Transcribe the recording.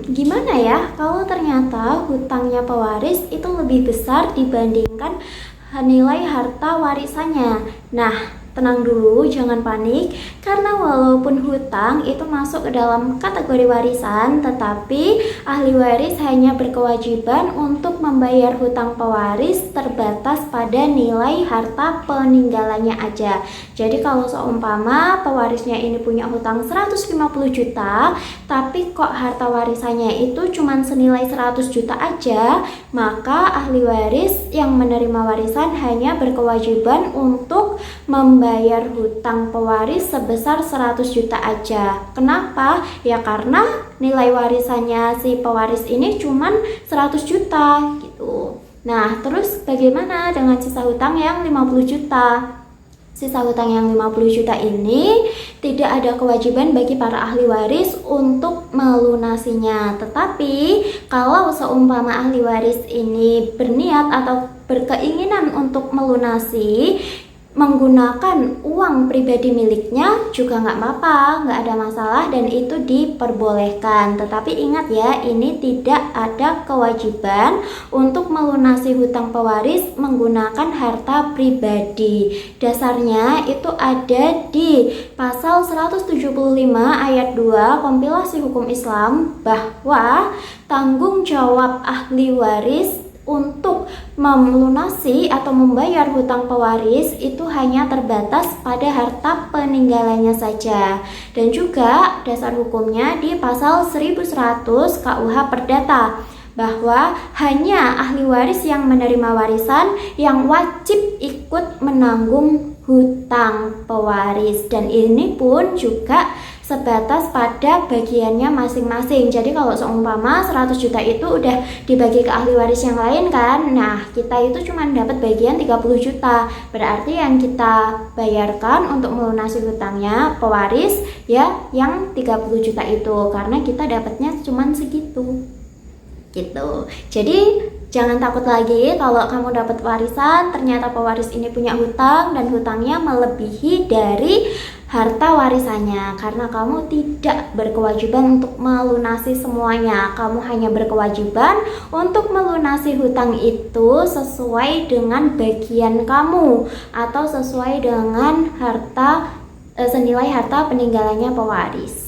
Gimana ya kalau ternyata hutangnya pewaris itu lebih besar dibandingkan nilai harta warisannya? Nah, tenang dulu, jangan panik, karena walaupun hutang itu masuk ke dalam kategori warisan, tetapi ahli waris hanya berkewajiban untuk membayar hutang pewaris terbatas pada nilai harta peninggalannya aja. Jadi kalau seumpama pewarisnya ini punya hutang 150 juta, tapi kok harta warisannya itu cuma senilai 100 juta aja, maka ahli waris yang menerima warisan hanya berkewajiban untuk membayar hutang pewaris sebesar 100 juta aja. Kenapa? Ya karena nilai warisannya si pewaris ini cuman 100 juta gitu. Nah, terus bagaimana dengan sisa hutang yang 50 juta? Sisa hutang yang 50 juta ini tidak ada kewajiban bagi para ahli waris untuk melunasinya. Tetapi kalau seumpama ahli waris ini berniat atau berkeinginan untuk melunasi menggunakan uang pribadi miliknya juga nggak apa-apa, nggak ada masalah dan itu diperbolehkan. Tetapi ingat ya, ini tidak ada kewajiban untuk melunasi hutang pewaris menggunakan harta pribadi. Dasarnya itu ada di pasal 175 ayat 2 kompilasi hukum Islam bahwa tanggung jawab ahli waris untuk melunasi atau membayar hutang pewaris itu hanya terbatas pada harta peninggalannya saja. Dan juga dasar hukumnya di pasal 1100 KUH Perdata bahwa hanya ahli waris yang menerima warisan yang wajib ikut menanggung hutang pewaris, dan ini pun juga sebatas pada bagiannya masing-masing. Jadi kalau seumpama 100 juta itu udah dibagi ke ahli waris yang lain kan, nah kita itu cuma dapat bagian 30 juta. Berarti yang kita bayarkan untuk melunasi hutangnya pewaris ya yang 30 juta itu, karena kita dapatnya cuma segitu gitu. Jadi jangan takut lagi kalau kamu dapat warisan ternyata pewaris ini punya hutang dan hutangnya melebihi dari harta warisannya, karena kamu tidak berkewajiban untuk melunasi semuanya. Kamu hanya berkewajiban untuk melunasi hutang itu sesuai dengan bagian kamu atau sesuai dengan harta senilai harta peninggalannya pewaris.